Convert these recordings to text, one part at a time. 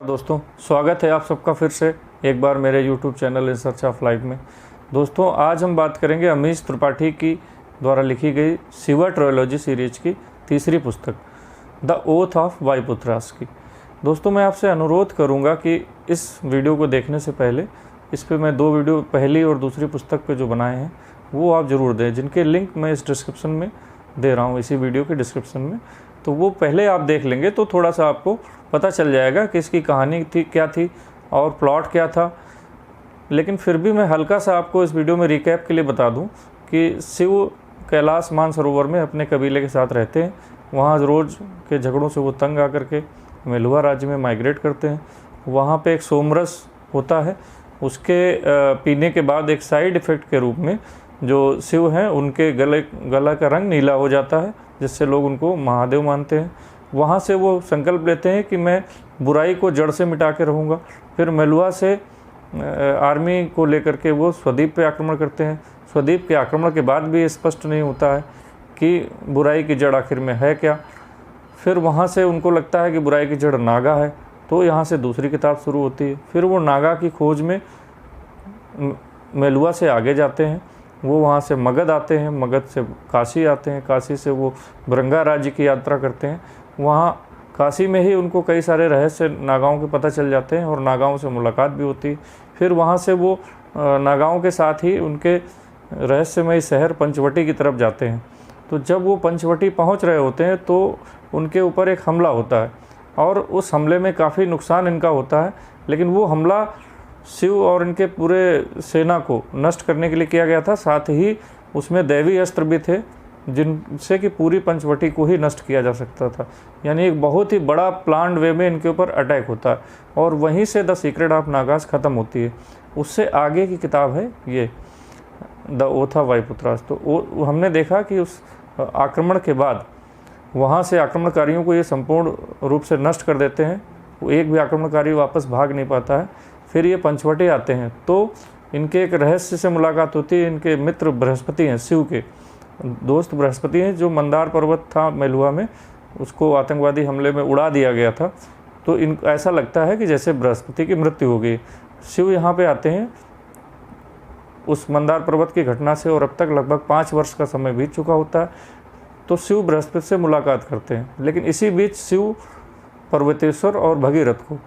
दोस्तों, स्वागत है आप सबका फिर से एक बार मेरे YouTube channel in search of life में। दोस्तों, आज हम बात करेंगे अमीश त्रिपाठी की द्वारा लिखी गई शिवा ट्रायोलॉजी सीरीज की तीसरी पुस्तक द ओथ ऑफ वायुपुत्रास की। दोस्तों, मैं आपसे अनुरोध करूंगा कि इस वीडियो को देखने से पहले इस पे मैं 2 वीडियो पहली और दूसरी पुस्तक पे जो बनाए हैं वो आप ज़रूर दें, जिनके लिंक मैं इस डिस्क्रिप्शन में दे रहा हूँ, इसी वीडियो के डिस्क्रिप्शन में। तो वो पहले आप देख लेंगे तो थोड़ा सा आपको पता चल जाएगा कि इसकी कहानी क्या थी और प्लॉट क्या था। लेकिन फिर भी मैं हल्का सा आपको इस वीडियो में रिकैप के लिए बता दूं कि शिव कैलाश मानसरोवर में अपने कबीले के साथ रहते हैं। वहाँ रोज़ के झगड़ों से वो तंग आकर के मेलुहा राज्य में माइग्रेट करते हैं। वहाँ पे एक सोमरस होता है, उसके पीने के बाद एक साइड इफ़ेक्ट के रूप में जो शिव हैं उनके गला का रंग नीला हो जाता है, जिससे लोग उनको महादेव मानते हैं। वहाँ से वो संकल्प लेते हैं कि मैं बुराई को जड़ से मिटा के रहूँगा। फिर मेलुहा से आर्मी को लेकर के वो स्वद्वीप पे आक्रमण करते हैं। स्वद्वीप के आक्रमण के बाद भी स्पष्ट नहीं होता है कि बुराई की जड़ आखिर में है क्या। फिर वहाँ से उनको लगता है कि बुराई की जड़ नागा है, तो यहाँ से दूसरी किताब शुरू होती है। फिर वो नागा की खोज में मेलुहा से आगे जाते हैं। वो वहाँ से मगध आते हैं, मगध से काशी आते हैं, काशी से वो बरंगा राज्य की यात्रा करते हैं। वहाँ काशी में ही उनको कई सारे रहस्य नागाओं के पता चल जाते हैं और नागाओं से मुलाकात भी होती है। फिर वहाँ से वो नागाओं के साथ ही उनके रहस्यमय शहर पंचवटी की तरफ जाते हैं। तो जब वो पंचवटी पहुँच रहे होते हैं तो उनके ऊपर एक हमला होता है और उस हमले में काफ़ी नुकसान इनका होता है। लेकिन वो हमला शिव और इनके पूरे सेना को नष्ट करने के लिए किया गया था। साथ ही उसमें दैवी अस्त्र भी थे जिनसे कि पूरी पंचवटी को ही नष्ट किया जा सकता था। यानी एक बहुत ही बड़ा प्लान्ड वे में इनके ऊपर अटैक होता है और वहीं से द सीक्रेट ऑफ नागास ख़त्म होती है। उससे आगे की किताब है ये द ओथ ऑफ वायुपुत्रास। तो हमने देखा कि उस आक्रमण के बाद वहाँ से आक्रमणकारियों को ये संपूर्ण रूप से नष्ट कर देते हैं। वो एक भी आक्रमणकारी वापस भाग नहीं पाता है। फिर ये पंचवटी आते हैं तो इनके एक रहस्य से मुलाकात होती है। इनके मित्र बृहस्पति हैं, शिव के दोस्त बृहस्पति हैं, जो मंदार पर्वत था मेलुहा में, उसको आतंकवादी हमले में उड़ा दिया गया था। तो ऐसा लगता है कि जैसे बृहस्पति की मृत्यु हो गई। शिव यहाँ पे आते हैं उस मंदार पर्वत की घटना से और अब तक लगभग 5 वर्ष का समय बीत चुका होता है। तो शिव बृहस्पति से मुलाकात करते हैं। लेकिन इसी बीच शिव पर्वतेश्वर और भगीरथ को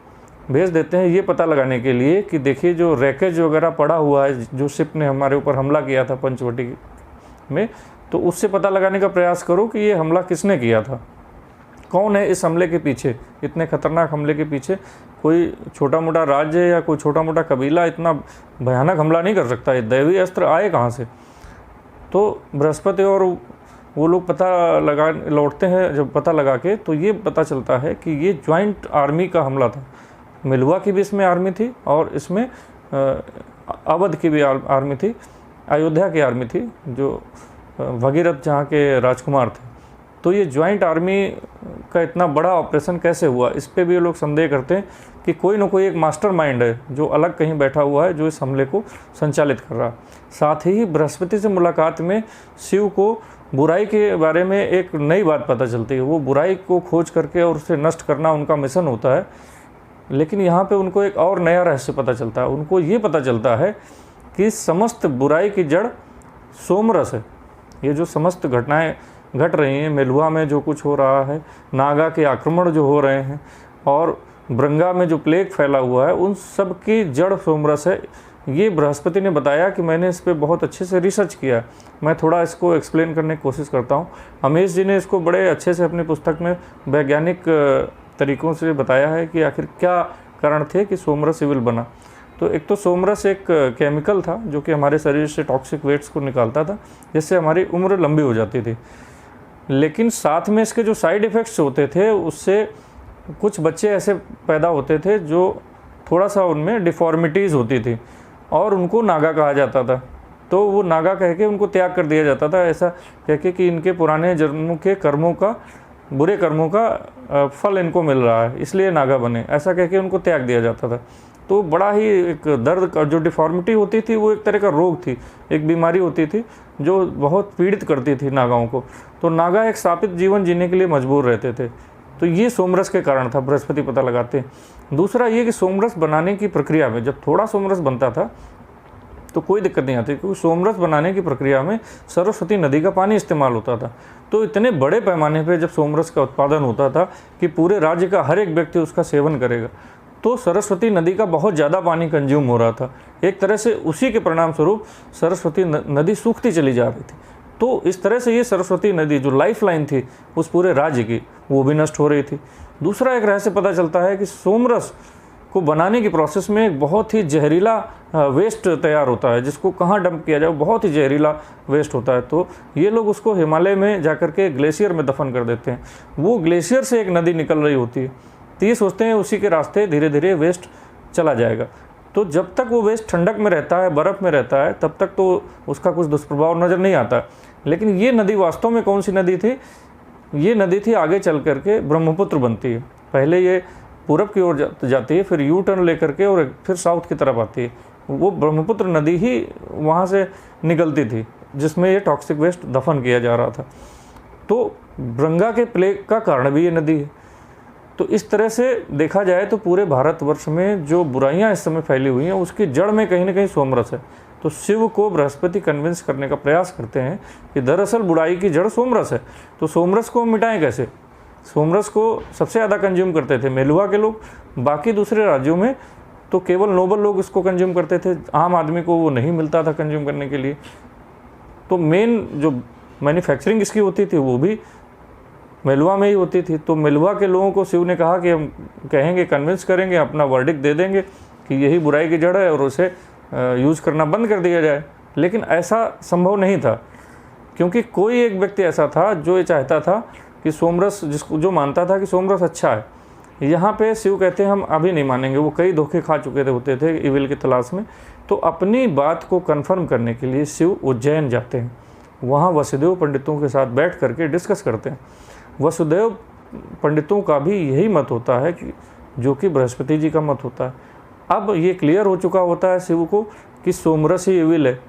भेज देते हैं ये पता लगाने के लिए कि देखिए जो रैकेज वगैरह पड़ा हुआ है, जो शिप ने हमारे ऊपर हमला किया था पंचवटी में, तो उससे पता लगाने का प्रयास करो कि ये हमला किसने किया था, कौन है इस हमले के पीछे। इतने खतरनाक हमले के पीछे कोई छोटा मोटा राज्य या कोई छोटा मोटा कबीला इतना भयानक हमला नहीं कर सकता। ये दैवी अस्त्र आए कहाँ से। तो बृहस्पति और वो लोग पता लौटते हैं। जब पता लगा के तो ये पता चलता है कि ये ज्वाइंट आर्मी का हमला था। मेलुहा की भी इसमें आर्मी थी और इसमें अवध की भी आर्मी थी, अयोध्या की आर्मी थी, जो भगीरथ जहाँ के राजकुमार थे। तो ये ज्वाइंट आर्मी का इतना बड़ा ऑपरेशन कैसे हुआ, इस पे भी ये लोग संदेह करते हैं कि कोई ना कोई एक मास्टरमाइंड है जो अलग कहीं बैठा हुआ है, जो इस हमले को संचालित कर रहा। साथ ही बृहस्पति से मुलाकात में शिव को बुराई के बारे में एक नई बात पता चलती है। वो बुराई को खोज करके और उसे नष्ट करना उनका मिशन होता है। लेकिन यहाँ पे उनको एक और नया रहस्य पता चलता है। उनको ये पता चलता है कि समस्त बुराई की जड़ सोमरस है। ये जो समस्त घटनाएं घट रही हैं, मेलुहा में जो कुछ हो रहा है, नागा के आक्रमण जो हो रहे हैं और बरंगा में जो प्लेग फैला हुआ है, उन सब की जड़ सोमरस है। ये बृहस्पति ने बताया कि मैंने इस पर बहुत अच्छे से रिसर्च किया। मैं थोड़ा इसको एक्सप्लेन करने की कोशिश करता हूँ। अमीश जी ने इसको बड़े अच्छे से अपनी पुस्तक में वैज्ञानिक तरीक़ों से बताया है कि आखिर क्या कारण थे कि सोमरस इविल बना। तो एक तो सोमरस एक केमिकल था जो कि हमारे शरीर से टॉक्सिक वेट्स को निकालता था, जिससे हमारी उम्र लंबी हो जाती थी। लेकिन साथ में इसके जो साइड इफ़ेक्ट्स होते थे, उससे कुछ बच्चे ऐसे पैदा होते थे जो थोड़ा सा उनमें डिफॉर्मिटीज़ होती थी और उनको नागा कहा जाता था। तो वो नागा कह के उनको त्याग कर दिया जाता था, ऐसा कह के कि इनके पुराने जन्मों के कर्मों का, बुरे कर्मों का फल इनको मिल रहा है, इसलिए नागा बने, ऐसा कह के उनको त्याग दिया जाता था। तो बड़ा ही एक दर्द का जो डिफॉर्मिटी होती थी, वो एक तरह का रोग थी, एक बीमारी होती थी जो बहुत पीड़ित करती थी नागाओं को। तो नागा एक शापित जीवन जीने के लिए मजबूर रहते थे। तो ये सोमरस के कारण था, बृहस्पति पता लगाते हैं। दूसरा ये कि सोमरस बनाने की प्रक्रिया में जब थोड़ा सोमरस बनता था तो कोई दिक्कत नहीं आती, क्योंकि सोमरस बनाने की प्रक्रिया में सरस्वती नदी का पानी इस्तेमाल होता था। तो इतने बड़े पैमाने पर जब सोमरस का उत्पादन होता था कि पूरे राज्य का हर एक व्यक्ति उसका सेवन करेगा, तो सरस्वती नदी का बहुत ज़्यादा पानी कंज्यूम हो रहा था। एक तरह से उसी के परिणाम स्वरूप सरस्वती नदी सूखती चली जा रही थी। तो इस तरह से ये सरस्वती नदी जो लाइफ लाइन थी उस पूरे राज्य की, वो भी नष्ट हो रही थी। दूसरा एक रहस्य पता चलता है कि सोमरस को बनाने की प्रोसेस में एक बहुत ही जहरीला वेस्ट तैयार होता है, जिसको कहाँ डंप किया जाए, बहुत ही जहरीला वेस्ट होता है। तो ये लोग उसको हिमालय में जाकर के ग्लेशियर में दफन कर देते हैं। वो ग्लेशियर से एक नदी निकल रही होती है, तो ये सोचते हैं उसी के रास्ते धीरे धीरे वेस्ट चला जाएगा। तो जब तक वो वेस्ट ठंडक में रहता है, बर्फ़ में रहता है, तब तक तो उसका कुछ दुष्प्रभाव नज़र नहीं आता। लेकिन ये नदी वास्तव में कौन सी नदी थी? ये नदी थी आगे चल करके ब्रह्मपुत्र बनती है। पहले ये पूरब की ओर जाती है, फिर यू टर्न लेकर के और फिर साउथ की तरफ आती है। वो ब्रह्मपुत्र नदी ही वहाँ से निकलती थी, जिसमें ये टॉक्सिक वेस्ट दफन किया जा रहा था। तो ब्रंगा के प्लेग का कारण भी ये नदी है। तो इस तरह से देखा जाए तो पूरे भारतवर्ष में जो बुराइयां इस समय फैली हुई हैं उसकी जड़ में कहीं ना कहीं सोमरस है। तो शिव को बृहस्पति कन्विंस करने का प्रयास करते हैं कि दरअसल बुराई की जड़ सोमरस है। तो सोमरस को मिटाएं कैसे? सोमरस को सबसे ज़्यादा कंज्यूम करते थे मेलुहा के लोग, बाकी दूसरे राज्यों में तो केवल नोबल लोग इसको कंज्यूम करते थे, आम आदमी को वो नहीं मिलता था कंज्यूम करने के लिए। तो मेन जो मैन्युफैक्चरिंग इसकी होती थी वो भी मेलुहा में ही होती थी। तो मेलुहा के लोगों को शिव ने कहा कि हम कहेंगे, कन्विंस करेंगे, अपना वर्डिक्ट दे देंगे कि यही बुराई की जड़ है और उसे यूज़ करना बंद कर दिया जाए। लेकिन ऐसा संभव नहीं था, क्योंकि कोई एक व्यक्ति ऐसा था जो ये चाहता था कि सोमरस, जो मानता था कि सोमरस अच्छा है। यहाँ पे शिव कहते हैं हम अभी नहीं मानेंगे, वो कई धोखे खा चुके होते थे इविल की तलाश में। तो अपनी बात को कन्फर्म करने के लिए शिव उज्जैन जाते हैं, वहाँ वसुदेव पंडितों के साथ बैठ करके डिस्कस करते हैं। वसुदेव पंडितों का भी यही मत होता है कि जो कि बृहस्पति जी का मत होता है। अब ये क्लियर हो चुका होता है शिव को कि सोमरस ही इविल है,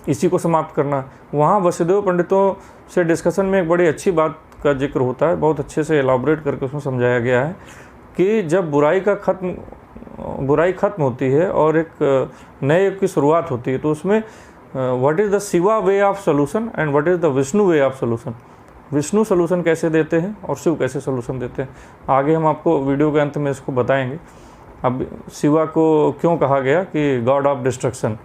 इसी को समाप्त करना है। वहाँ वसुदेव पंडितों से डिस्कशन में एक बड़ी अच्छी बात का जिक्र होता है, बहुत अच्छे से एलाबोरेट करके उसमें समझाया गया है कि जब बुराई खत्म होती है और एक नए युग की शुरुआत होती है, तो उसमें what is the Shiva way of solution and what is the Vishnu way of solution. Vishnu solution कैसे देते हैं और शिव कैसे सोल्यूशन देते हैं, आगे हम आपको वीडियो के अंत में इसको बताएंगे। अब शिवा को क्यों कहा गया कि गॉड ऑफ डिस्ट्रक्शन,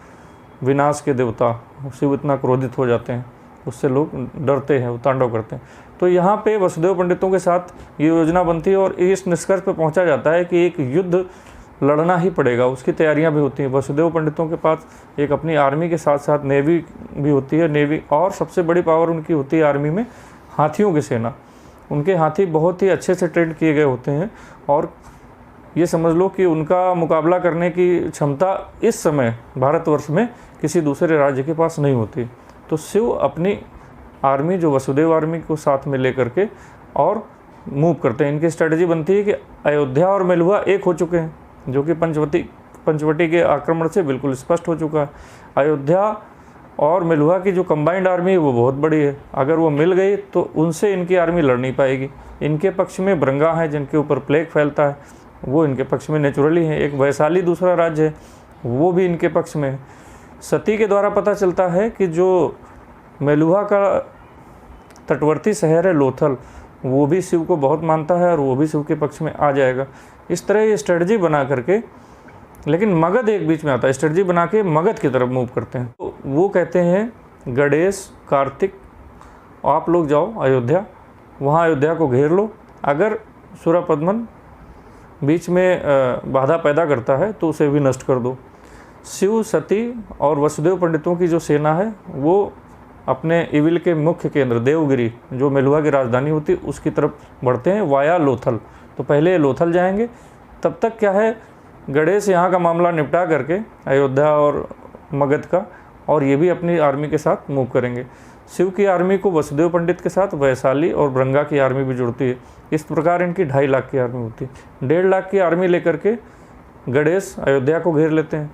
विनाश के देवता, शिव इतना क्रोधित हो जाते हैं, उससे लोग डरते हैं, वो तांडव करते हैं। तो यहाँ पे वसुदेव पंडितों के साथ ये योजना बनती है और इस निष्कर्ष पे पहुँचा जाता है कि एक युद्ध लड़ना ही पड़ेगा, उसकी तैयारियां भी होती हैं। वसुदेव पंडितों के पास एक अपनी आर्मी के साथ साथ नेवी भी होती है, नेवी और सबसे बड़ी पावर उनकी होती है आर्मी में हाथियों की सेना। उनके हाथी बहुत ही अच्छे से ट्रेन किए गए होते हैं और ये समझ लो कि उनका मुकाबला करने की क्षमता इस समय भारतवर्ष में किसी दूसरे राज्य के पास नहीं होती। तो शिव अपनी आर्मी, जो वसुदेव आर्मी को साथ में लेकर के और मूव करते हैं। इनकी स्ट्रेटजी बनती है कि अयोध्या और मेलुहा एक हो चुके हैं, जो कि पंचवटी के आक्रमण से बिल्कुल स्पष्ट हो चुका है। अयोध्या और मेलुहा की जो कंबाइंड आर्मी है वो बहुत बड़ी है, अगर वो मिल गई तो उनसे इनकी आर्मी लड़ नहीं पाएगी। इनके पक्ष में ब्रंगा है जिनके ऊपर प्लेग फैलता है, वो इनके पक्ष में नेचुरली है। एक वैशाली दूसरा राज्य है, वो भी इनके पक्ष में है। सती के द्वारा पता चलता है कि जो मेलुहा का तटवर्ती शहर है लोथल, वो भी शिव को बहुत मानता है और वो भी शिव के पक्ष में आ जाएगा। इस तरह ये स्ट्रेटजी बना करके, लेकिन मगध एक बीच में आता है, स्ट्रेटजी बना के मगध की तरफ मूव करते हैं। तो वो कहते हैं गणेश, कार्तिक, आप लोग जाओ अयोध्या, वहाँ अयोध्या को घेर लो, अगर सूरपद्मन बीच में बाधा पैदा करता है तो उसे भी नष्ट कर दो। शिव, सती और वसुदेव पंडितों की जो सेना है वो अपने इविल के मुख्य केंद्र देवगिरी, जो मेलुहा की राजधानी होती है, उसकी तरफ बढ़ते हैं वाया लोथल। तो पहले लोथल जाएंगे, तब तक क्या है, गणेश यहाँ का मामला निपटा करके अयोध्या और मगध का, और ये भी अपनी आर्मी के साथ मूव करेंगे। शिव की आर्मी को वसुदेव पंडित के साथ वैशाली और ब्रंगा की आर्मी भी जुड़ती है। इस प्रकार इनकी 2.5 लाख की आर्मी होती है। 1.5 लाख की आर्मी लेकर के गणेश अयोध्या को घेर लेते हैं।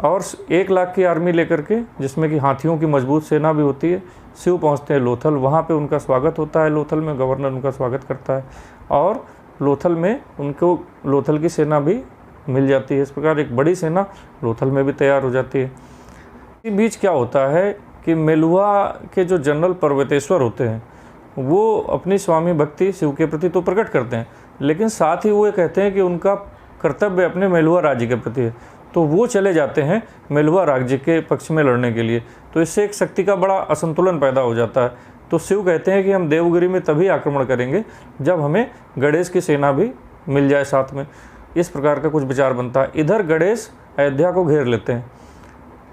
और 1 लाख की आर्मी लेकर के, जिसमें कि हाथियों की मजबूत सेना भी होती है, शिव पहुंचते हैं लोथल। वहाँ पे उनका स्वागत होता है, लोथल में गवर्नर उनका स्वागत करता है और लोथल में उनको लोथल की सेना भी मिल जाती है। इस प्रकार एक बड़ी सेना लोथल में भी तैयार हो जाती है। इस बीच क्या होता है कि मेलुहा के जो जनरल पर्वतेश्वर होते हैं वो अपनी स्वामी भक्ति शिव के प्रति तो प्रकट करते हैं, लेकिन साथ ही वो ये कहते हैं कि उनका कर्तव्य अपने मेलुहा राज्य के प्रति है, तो वो चले जाते हैं मेलुहा राज्य के पक्ष में लड़ने के लिए। तो इससे एक शक्ति का बड़ा असंतुलन पैदा हो जाता है। तो शिव कहते हैं कि हम देवगिरी में तभी आक्रमण करेंगे जब हमें गणेश की सेना भी मिल जाए साथ में। इस प्रकार का कुछ विचार बनता है। इधर गणेश अयोध्या को घेर लेते हैं।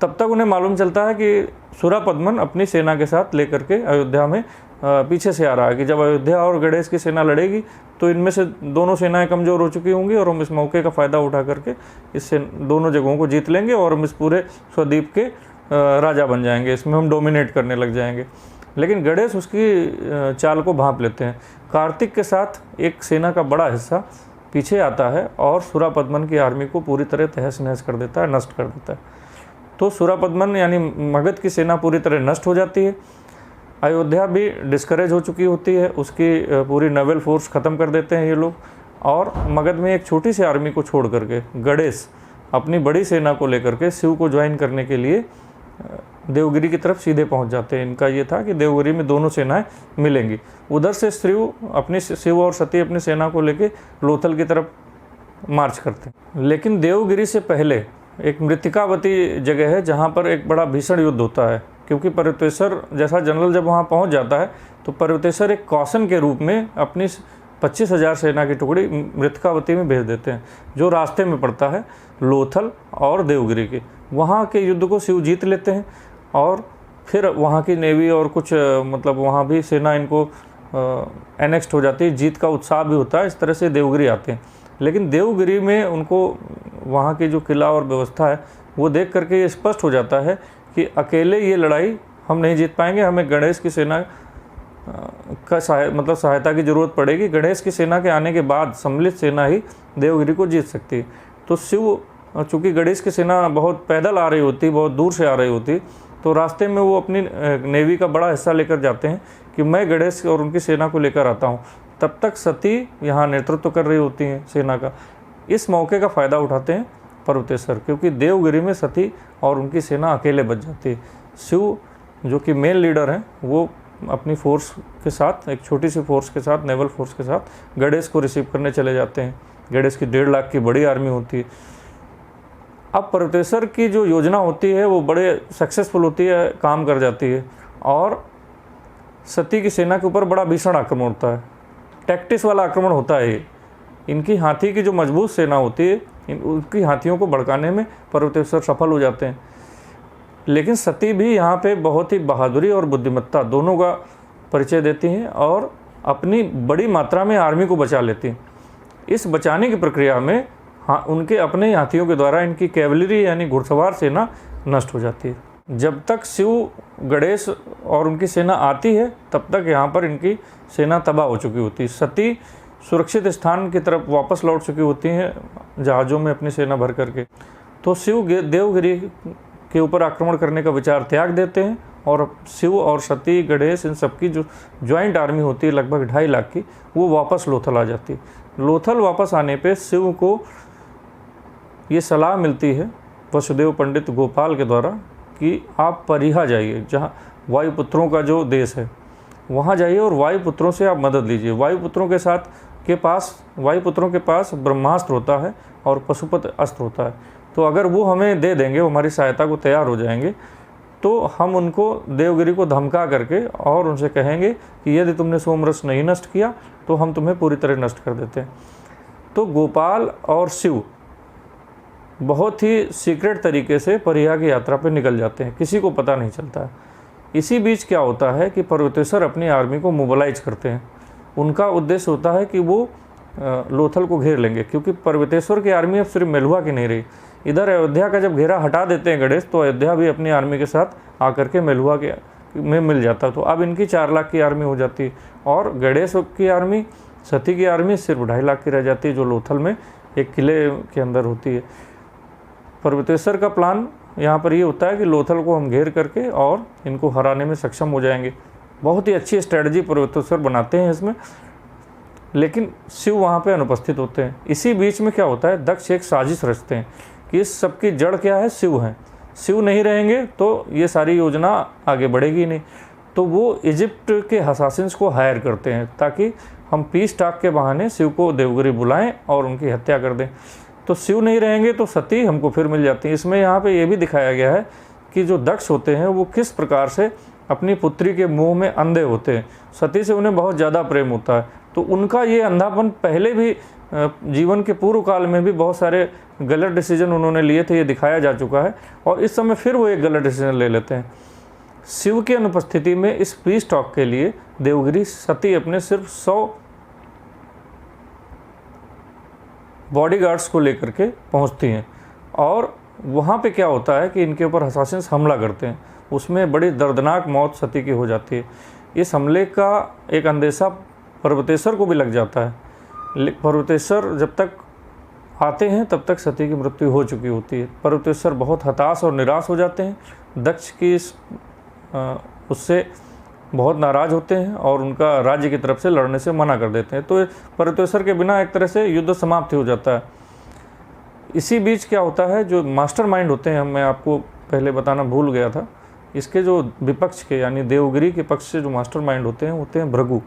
तब तक उन्हें मालूम चलता है कि सुरापद्मन अपनी सेना के साथ लेकर के अयोध्या में पीछे से आ रहा है कि जब अयोध्या और गणेश की सेना लड़ेगी तो इनमें से दोनों सेनाएं कमज़ोर हो चुकी होंगी और हम इस मौके का फ़ायदा उठा करके इससे दोनों जगहों को जीत लेंगे और हम इस पूरे स्वद्वीप के राजा बन जाएंगे, इसमें हम डोमिनेट करने लग जाएंगे। लेकिन गणेश उसकी चाल को भांप लेते हैं। कार्तिक के साथ एक सेना का बड़ा हिस्सा पीछे आता है और सुरापद्मन की आर्मी को पूरी तरह तहस नहस कर देता है, नष्ट कर देता है। तो सुरापद्मन यानी मगध की सेना पूरी तरह नष्ट हो जाती है। अयोध्या भी डिस्करेज हो चुकी होती है, उसकी पूरी नेवल फोर्स ख़त्म कर देते हैं ये लोग। और मगध में एक छोटी सी आर्मी को छोड़ करके गणेश अपनी बड़ी सेना को लेकर के शिव को ज्वाइन करने के लिए देवगिरी की तरफ सीधे पहुंच जाते हैं। इनका ये था कि देवगिरी में दोनों सेनाएं मिलेंगी। उधर से शिव और सती अपनी सेना को लेके लोथल की तरफ मार्च करते हैं। लेकिन देवगिरी से पहले एक मृतिकावती जगह है जहाँ पर एक बड़ा भीषण युद्ध होता है, क्योंकि पर्वतेश्वर जैसा जनरल जब वहाँ पहुँच जाता है तो पर्वतेश्वर एक कौशन के रूप में अपनी 25,000 सेना की टुकड़ी मृतिकावती में भेज देते हैं, जो रास्ते में पड़ता है लोथल और देवगिरी के। वहाँ के युद्ध को शिव जीत लेते हैं और फिर वहाँ की नेवी और कुछ मतलब वहाँ भी सेना इनको एनेक्स्ट हो जाती है। जीत का उत्साह भी होता है। इस तरह से देवगिरी आते हैं। लेकिन देवगिरी में उनको वहाँ की जो किला और व्यवस्था है वो देख करके ये स्पष्ट हो जाता है कि अकेले ये लड़ाई हम नहीं जीत पाएंगे, हमें गणेश की सेना का सहायता की ज़रूरत पड़ेगी। गणेश की सेना के आने के बाद सम्मिलित सेना ही देवगिरी को जीत सकती है। तो शिव चूँकि गणेश की सेना बहुत पैदल आ रही होती, बहुत दूर से आ रही होती, तो रास्ते में वो अपनी नेवी का बड़ा हिस्सा लेकर जाते हैं कि मैं गणेश और उनकी सेना को लेकर आता हूँ। तब तक सती यहाँ नेतृत्व कर रही होती हैं सेना का। इस मौके का फ़ायदा उठाते हैं पर्वतेश्वर, क्योंकि देवगिरी में सती और उनकी सेना अकेले बच जाती है। शिव जो कि मेन लीडर हैं वो अपनी फोर्स के साथ, एक छोटी सी फोर्स के साथ, नेवल फोर्स के साथ गणेश को रिसीव करने चले जाते हैं। गणेश की 1.5 लाख की बड़ी आर्मी होती है। अब पर्वतेश्वर की जो योजना होती है वो बड़े सक्सेसफुल होती है, काम कर जाती है और सती की सेना के ऊपर बड़ा भीषण आक्रमण होता है। टैक्टिस वाला आक्रमण होता है ये। इनकी हाथी की जो मजबूत सेना होती है, उनकी हाथियों को भड़काने में पर्वतेश्वर सफल हो जाते हैं। लेकिन सती भी यहाँ पे बहुत ही बहादुरी और बुद्धिमत्ता दोनों का परिचय देती हैं और अपनी बड़ी मात्रा में आर्मी को बचा लेती हैं। इस बचाने की प्रक्रिया में उनके अपने हाथियों के द्वारा इनकी कैवलरी यानी घुड़सवार सेना नष्ट हो जाती है। जब तक शिव, गणेश और उनकी सेना आती है तब तक यहाँ पर इनकी सेना तबाह हो चुकी होती है। सती सुरक्षित स्थान की तरफ वापस लौट चुकी होती हैं जहाज़ों में अपनी सेना भर करके। तो शिव देवगिरी के ऊपर आक्रमण करने का विचार त्याग देते हैं और शिव और सती, गणेश, इन सबकी जो ज्वाइंट आर्मी होती है लगभग 2.5 लाख की, वो वापस लोथल आ जाती है। लोथल वापस आने पे शिव को ये सलाह मिलती है वसुदेव पंडित गोपाल के द्वारा कि आप परिहा जाइए, जहाँ वायुपुत्रों का जो देश है वहाँ जाइए और वायुपुत्रों से आप मदद लीजिए। वायुपुत्रों के पास ब्रह्मास्त्र होता है और पशुपत अस्त्र होता है, तो अगर वो हमें दे देंगे, वो हमारी सहायता को तैयार हो जाएंगे, तो हम उनको देवगिरी को धमका करके और उनसे कहेंगे कि यदि तुमने सोमरस नहीं नष्ट किया तो हम तुम्हें पूरी तरह नष्ट कर देते हैं। तो गोपाल और शिव बहुत ही सीक्रेट तरीके से परिहा की यात्रा पर निकल जाते हैं, किसी को पता नहीं चलता है। इसी बीच क्या होता है कि पर्वतेश्वर अपनी आर्मी को मोबिलाइज करते हैं। उनका उद्देश्य होता है कि वो लोथल को घेर लेंगे, क्योंकि पर्वतेश्वर की आर्मी अब सिर्फ मेलुहा की नहीं रही। इधर अयोध्या का जब घेरा हटा देते हैं गणेश, तो अयोध्या भी अपनी आर्मी के साथ आकर के मेलुहा के में मिल जाता। तो अब इनकी 4 लाख की आर्मी हो जाती है और गणेश की आर्मी, सती की आर्मी सिर्फ 2.5 लाख की रह जाती है, जो लोथल में एक किले के अंदर होती है। पर्वतेश्वर का प्लान यहाँ पर ये होता है कि लोथल को हम घेर करके और इनको हराने में सक्षम हो जाएंगे। बहुत ही अच्छी स्ट्रेटजी पर्वतेश्वर बनाते हैं इसमें, लेकिन शिव वहाँ पे अनुपस्थित होते हैं। इसी बीच में क्या होता है, दक्ष एक साजिश रचते हैं कि इस सब की जड़ क्या है, शिव हैं। शिव नहीं रहेंगे तो ये सारी योजना आगे बढ़ेगी नहीं। तो वो इजिप्ट के हसासिन्स को हायर करते हैं ताकि हम पीस टॉक के बहाने शिव को देवगिरी बुलाएं और उनकी हत्या कर दें। तो शिव नहीं रहेंगे तो सती हमको फिर मिल जाती है। इसमें यहाँ पे ये भी दिखाया गया है कि जो दक्ष होते हैं वो किस प्रकार से अपनी पुत्री के मुंह में अंधे होते हैं। सती से उन्हें बहुत ज़्यादा प्रेम होता है, तो उनका ये अंधापन पहले भी जीवन के पूर्व काल में भी बहुत सारे गलत डिसीजन उन्होंने लिए थे, ये दिखाया जा चुका है। और इस समय फिर वो एक गलत डिसीजन ले लेते हैं। शिव की अनुपस्थिति में इस पीस टॉक के लिए देवगिरी सती अपने सिर्फ 100 बॉडीगार्ड्स को लेकर के पहुंचती हैं। और वहाँ पे क्या होता है कि इनके ऊपर हसासिन्स हमला करते हैं। उसमें बड़ी दर्दनाक मौत सती की हो जाती है। इस हमले का एक अंदेशा पर्वतेश्वर को भी लग जाता है। पर्वतेश्वर जब तक आते हैं तब तक सती की मृत्यु हो चुकी होती है। पर्वतेश्वर बहुत हताश और निराश हो जाते हैं। दक्ष की उससे बहुत नाराज़ होते हैं और उनका राज्य की तरफ से लड़ने से मना कर देते हैं। तो पर्वतेश्वर के बिना एक तरह से युद्ध समाप्त हो जाता है। इसी बीच क्या होता है, जो मास्टरमाइंड होते हैं, मैं आपको पहले बताना भूल गया था, इसके जो विपक्ष के यानी देवगिरी के पक्ष से जो मास्टरमाइंड होते हैं भृगु।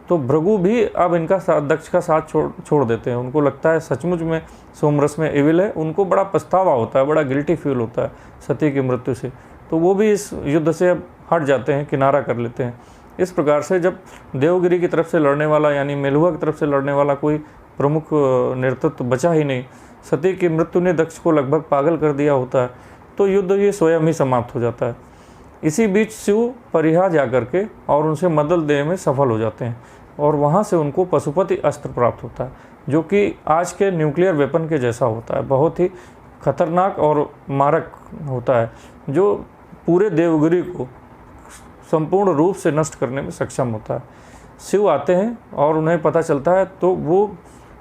तो भृगु भी अब इनका साथ, दक्ष का साथ छोड़ देते हैं। उनको लगता है सचमुच में सोमरस में एविल है। उनको बड़ा पछतावा होता है, बड़ा गिल्टी फील होता है सती की मृत्यु से। तो वो भी इस युद्ध से अब हट जाते हैं, किनारा कर लेते हैं। इस प्रकार से जब देवगिरी की तरफ से लड़ने वाला यानी मेलुहा की तरफ से लड़ने वाला कोई प्रमुख नेतृत्व बचा ही नहीं, सती की मृत्यु ने दक्ष को लगभग पागल कर दिया होता है, तो युद्ध ये स्वयं ही समाप्त हो जाता है। इसी बीच शिव परिहा जा करके और उनसे मदद देने में सफल हो जाते हैं और वहाँ से उनको पशुपति अस्त्र प्राप्त होता है, जो कि आज के न्यूक्लियर वेपन के जैसा होता है। बहुत ही खतरनाक और मारक होता है, जो पूरे देवगिरी को संपूर्ण रूप से नष्ट करने में सक्षम होता है। शिव आते हैं और उन्हें पता चलता है तो वो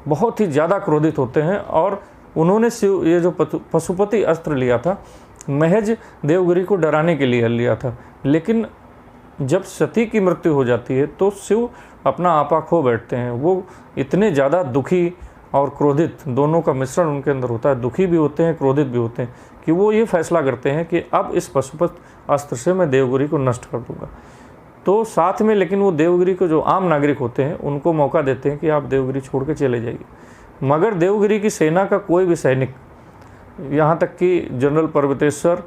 बहुत ही ज़्यादा क्रोधित होते हैं और उन्होंने शिव ये जो पशुपति अस्त्र लिया था महज देवगिरी को डराने के लिए लिया था। लेकिन जब सती की मृत्यु हो जाती है तो शिव अपना आपा खो बैठते हैं। वो इतने ज़्यादा दुखी और क्रोधित, दोनों का मिश्रण उनके अंदर होता है, दुखी भी होते हैं, क्रोधित भी होते हैं, कि वो ये फैसला करते हैं कि अब इस पशुपति अस्त्र से मैं देवगिरी को नष्ट कर दूंगा। तो साथ में लेकिन वो देवगिरी को जो आम नागरिक होते हैं उनको मौका देते हैं कि आप देवगिरी छोड़ के चले जाइए। मगर देवगिरी की सेना का कोई भी सैनिक, यहाँ तक कि जनरल पर्वतेश्वर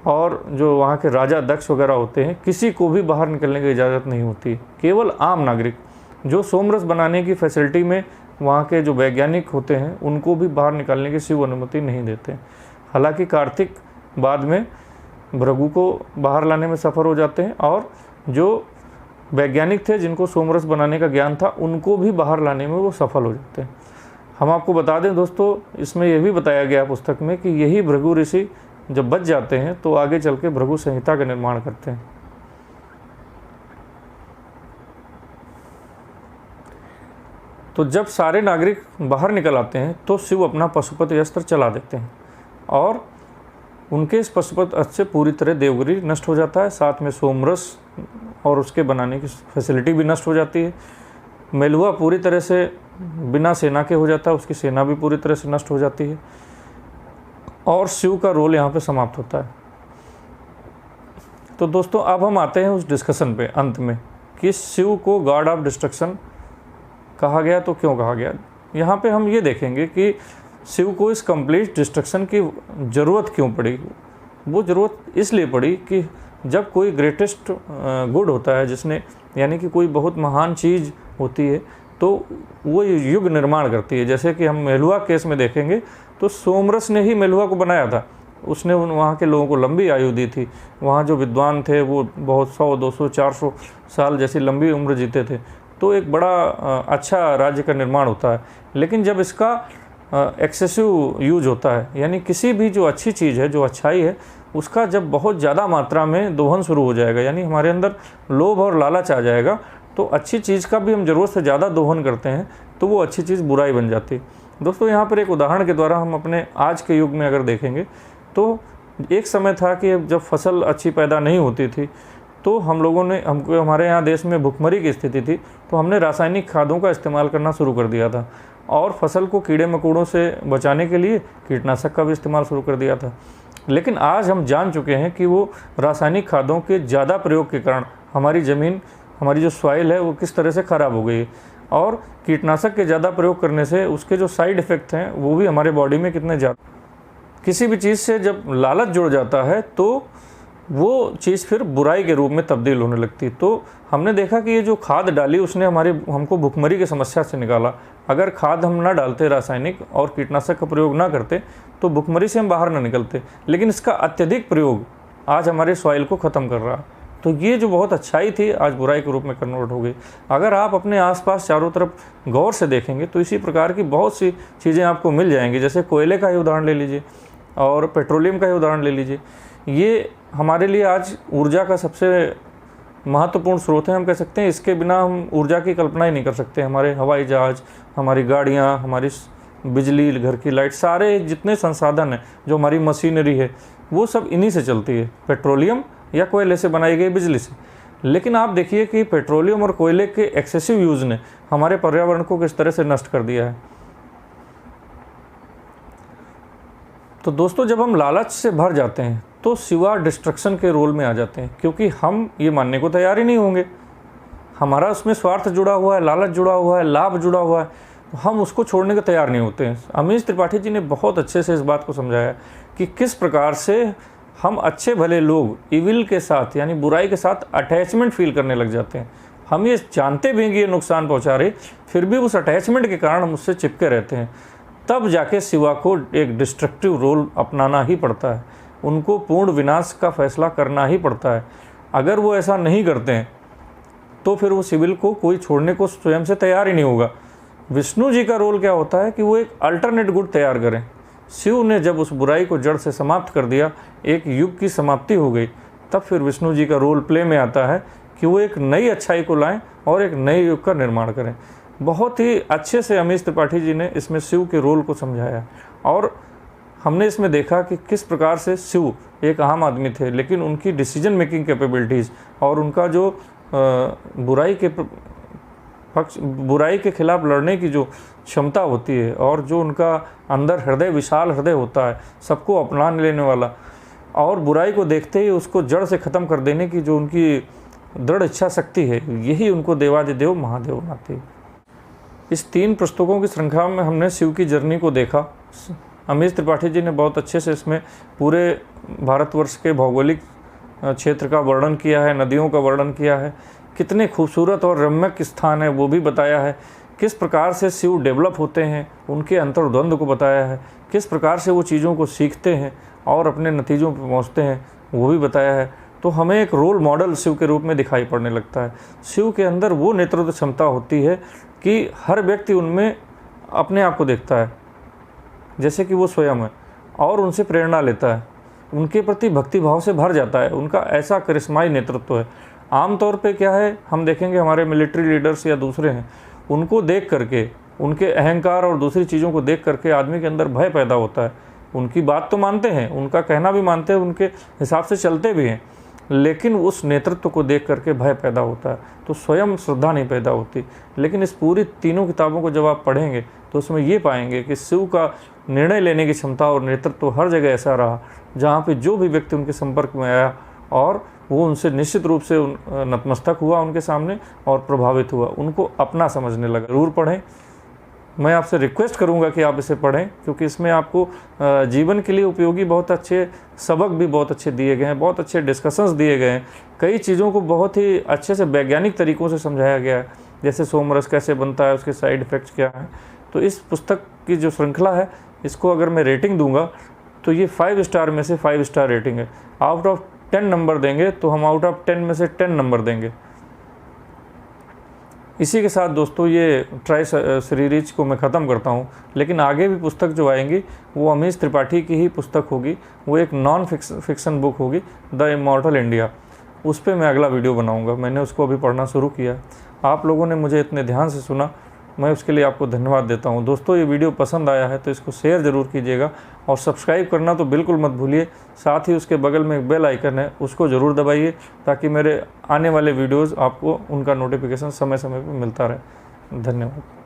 और जो वहाँ के राजा दक्ष वगैरह होते हैं, किसी को भी बाहर निकलने की इजाज़त नहीं होती। केवल आम नागरिक जो सोमरस बनाने की फैसिलिटी में वहाँ के जो वैज्ञानिक होते हैं उनको भी बाहर निकालने की शिव अनुमति नहीं देते। हालांकि कार्तिक बाद में भृगु को बाहर लाने में सफल हो जाते हैं और जो वैज्ञानिक थे जिनको सोमरस बनाने का ज्ञान था उनको भी बाहर लाने में वो सफल हो जाते हैं। हम आपको बता दें दोस्तों, इसमें यह भी बताया गया पुस्तक में कि यही भृगु ऋषि जब बच जाते हैं तो आगे चल के भृगु संहिता का निर्माण करते हैं। तो जब सारे नागरिक बाहर निकल आते हैं तो शिव अपना पशुपति अस्त्र चला देते हैं और उनके इस पशुपति अस्त्र से पूरी तरह देवगिरी नष्ट हो जाता है। साथ में सोमरस और उसके बनाने की फैसिलिटी भी नष्ट हो जाती है। मेलुहा पूरी तरह से बिना सेना के हो जाता है, उसकी सेना भी पूरी तरह से नष्ट हो जाती है और शिव का रोल यहाँ पे समाप्त होता है। तो दोस्तों अब हम आते हैं उस डिस्कशन पे अंत में कि शिव को गॉड ऑफ डिस्ट्रक्शन कहा गया तो क्यों कहा गया। यहाँ पे हम ये देखेंगे कि शिव को इस कंप्लीट डिस्ट्रक्शन की ज़रूरत क्यों पड़ी। वो ज़रूरत इसलिए पड़ी कि जब कोई ग्रेटेस्ट गुड होता है, जिसने यानी कि कोई बहुत महान चीज़ होती है, तो वो युग निर्माण करती है। जैसे कि हम मेलुहा केस में देखेंगे तो सोमरस ने ही मेलुहा को बनाया था। उसने वहाँ के लोगों को लंबी आयु दी थी। वहाँ जो विद्वान थे वो बहुत 100, 200, 400 साल जैसी लंबी उम्र जीते थे। तो एक बड़ा अच्छा राज्य का निर्माण होता है। लेकिन जब इसका एक्सेसिव यूज होता है, यानी किसी भी जो अच्छी चीज़ है, जो अच्छाई है, उसका जब बहुत ज़्यादा मात्रा में दोहन शुरू हो जाएगा, यानी हमारे अंदर लोभ और लालच आ जाएगा, तो अच्छी चीज़ का भी हम ज़रूरत से ज़्यादा दोहन करते हैं तो वो अच्छी चीज़ बुराई बन जाती है। दोस्तों यहाँ पर एक उदाहरण के द्वारा हम अपने आज के युग में अगर देखेंगे तो एक समय था कि जब फसल अच्छी पैदा नहीं होती थी तो हमको हमारे यहाँ देश में भुखमरी की स्थिति थी, तो हमने रासायनिक खादों का इस्तेमाल करना शुरू कर दिया था और फसल को कीड़े मकोड़ों से बचाने के लिए कीटनाशक का भी इस्तेमाल शुरू कर दिया था। लेकिन आज हम जान चुके हैं कि वो रासायनिक खादों के ज़्यादा प्रयोग के कारण हमारी ज़मीन, हमारी जो सॉइल है वो किस तरह से ख़राब हो गई है, और कीटनाशक के ज़्यादा प्रयोग करने से उसके जो साइड इफ़ेक्ट हैं वो भी हमारे बॉडी में कितने ज़्यादा। किसी भी चीज़ से जब लालच जुड़ जाता है तो वो चीज़ फिर बुराई के रूप में तब्दील होने लगती। तो हमने देखा कि ये जो खाद डाली उसने हमको भुखमरी की समस्या से निकाला। अगर खाद हम ना डालते रासायनिक और कीटनाशक का प्रयोग ना करते तो भुखमरी से हम बाहर ना निकलते, लेकिन इसका अत्यधिक प्रयोग आज हमारे सॉइल को ख़त्म कर रहा है। तो ये जो बहुत अच्छाई थी आज बुराई के रूप में कन्वर्ट हो गई। अगर आप अपने आसपास चारों तरफ गौर से देखेंगे तो इसी प्रकार की बहुत सी चीज़ें आपको मिल जाएंगी। जैसे कोयले का ही उदाहरण ले लीजिए और पेट्रोलियम का ही उदाहरण ले लीजिए। ये हमारे लिए आज ऊर्जा का सबसे महत्वपूर्ण स्रोत है, हम कह सकते हैं। इसके बिना हम ऊर्जा की कल्पना ही नहीं कर सकते। हमारे हवाई जहाज़, हमारी गाड़ियाँ, हमारी बिजली, घर की लाइट, सारे जितने संसाधन हैं, जो हमारी मशीनरी है, वो सब इन्हीं से चलती है, पेट्रोलियम या कोयले से बनाई गई बिजली से। लेकिन आप देखिए कि पेट्रोलियम और कोयले के एक्सेसिव यूज़ ने हमारे पर्यावरण को किस तरह से नष्ट कर दिया है। तो दोस्तों जब हम लालच से भर जाते हैं तो सिवा डिस्ट्रक्शन के रोल में आ जाते हैं, क्योंकि हम ये मानने को तैयार ही नहीं होंगे। हमारा उसमें स्वार्थ जुड़ा हुआ है, लालच जुड़ा हुआ है, लाभ जुड़ा हुआ है, तो हम उसको छोड़ने को तैयार नहीं होते हैं। अमीश त्रिपाठी जी ने बहुत अच्छे से इस बात को समझाया कि किस प्रकार से हम अच्छे भले लोग इविल के साथ यानी बुराई के साथ अटैचमेंट फील करने लग जाते हैं। हम ये जानते भी हैं कि ये नुकसान पहुंचा रहे, फिर भी उस अटैचमेंट के कारण हम उससे चिपके रहते हैं। तब जाके शिवा को एक डिस्ट्रक्टिव रोल अपनाना ही पड़ता है, उनको पूर्ण विनाश का फैसला करना ही पड़ता है। अगर वो ऐसा नहीं करते हैं तो फिर वो सिविल को कोई छोड़ने को स्वयं से तैयार ही नहीं होगा। विष्णु जी का रोल क्या होता है कि वो एक अल्टरनेट गुड तैयार करें। शिव ने जब उस बुराई को जड़ से समाप्त कर दिया, एक युग की समाप्ति हो गई, तब फिर विष्णु जी का रोल प्ले में आता है कि वो एक नई अच्छाई को लाएं और एक नए युग का निर्माण करें। बहुत ही अच्छे से अमीश त्रिपाठी जी ने इसमें शिव के रोल को समझाया और हमने इसमें देखा कि किस प्रकार से शिव एक आम आदमी थे, लेकिन उनकी डिसीजन मेकिंग कैपेबिलिटीज़ और उनका जो बुराई के खिलाफ लड़ने की जो क्षमता होती है और जो उनका अंदर हृदय, विशाल हृदय होता है, सबको अपना लेने वाला, और बुराई को देखते ही उसको जड़ से ख़त्म कर देने की जो उनकी दृढ़ इच्छा शक्ति है, यही उनको देवादिदेव महादेव बनाती है। इस 3 पुस्तकों की श्रृंखला में हमने शिव की जर्नी को देखा। अमीश त्रिपाठी जी ने बहुत अच्छे से इसमें पूरे भारतवर्ष के भौगोलिक क्षेत्र का वर्णन किया है, नदियों का वर्णन किया है, कितने खूबसूरत और रम्यक स्थान है वो भी बताया है, किस प्रकार से शिव डेवलप होते हैं उनके अंतर्द्वंद को बताया है, किस प्रकार से वो चीज़ों को सीखते हैं और अपने नतीजों पर पहुँचते हैं वो भी बताया है। तो हमें एक रोल मॉडल शिव के रूप में दिखाई पड़ने लगता है। शिव के अंदर वो नेतृत्व क्षमता होती है कि हर व्यक्ति उनमें अपने आप को देखता है जैसे कि वो स्वयं है और उनसे प्रेरणा लेता है, उनके प्रति भक्ति भाव से भर जाता है। उनका ऐसा करिश्माई नेतृत्व है। आमतौर पे क्या है, हम देखेंगे हमारे मिलिट्री लीडर्स या दूसरे हैं, उनको देख करके, उनके अहंकार और दूसरी चीज़ों को देख करके आदमी के अंदर भय पैदा होता है। उनकी बात तो मानते हैं, उनका कहना भी मानते हैं, उनके हिसाब से चलते भी हैं, लेकिन उस नेतृत्व को देख करके भय पैदा होता है, तो स्वयं श्रद्धा नहीं पैदा होती। लेकिन इस पूरी तीनों किताबों को जब आप पढ़ेंगे तो उसमें ये पाएंगे कि शिव का निर्णय लेने की क्षमता और नेतृत्व हर जगह ऐसा रहा जहाँ पे जो भी व्यक्ति उनके संपर्क में आया और वो उनसे निश्चित रूप से नतमस्तक हुआ उनके सामने और प्रभावित हुआ, उनको अपना समझने लगा। ज़रूर पढ़ें। मैं आपसे रिक्वेस्ट करूंगा कि आप इसे पढ़ें, क्योंकि इसमें आपको जीवन के लिए उपयोगी बहुत अच्छे सबक भी बहुत अच्छे दिए गए हैं, बहुत अच्छे डिस्कशंस दिए गए हैं। कई चीज़ों को बहुत ही अच्छे से वैज्ञानिक तरीक़ों से समझाया गया है, जैसे सोमरस कैसे बनता है, उसके साइड इफ़ेक्ट्स क्या हैं। तो इस पुस्तक की जो श्रृंखला है, इसको अगर मैं रेटिंग दूंगा तो ये 5 स्टार में से 5 स्टार रेटिंग है। आउट ऑफ 10 नंबर देंगे तो हम आउट ऑफ 10 में से 10 नंबर देंगे। इसी के साथ दोस्तों ये ट्राई सीरीज को मैं ख़त्म करता हूँ, लेकिन आगे भी पुस्तक जो आएंगी वो अमीश त्रिपाठी की ही पुस्तक होगी। वो एक नॉन फिक्शन बुक होगी, द इमॉर्टल इंडिया। उस पर मैं अगला वीडियो बनाऊँगा। मैंने उसको अभी पढ़ना शुरू किया। आप लोगों ने मुझे इतने ध्यान से सुना, मैं उसके लिए आपको धन्यवाद देता हूँ। दोस्तों, ये वीडियो पसंद आया है तो इसको शेयर ज़रूर कीजिएगा और सब्सक्राइब करना तो बिल्कुल मत भूलिए। साथ ही उसके बगल में एक बेल आइकन है, उसको ज़रूर दबाइए ताकि मेरे आने वाले वीडियोज़ आपको उनका नोटिफिकेशन समय समय पर मिलता रहे। धन्यवाद।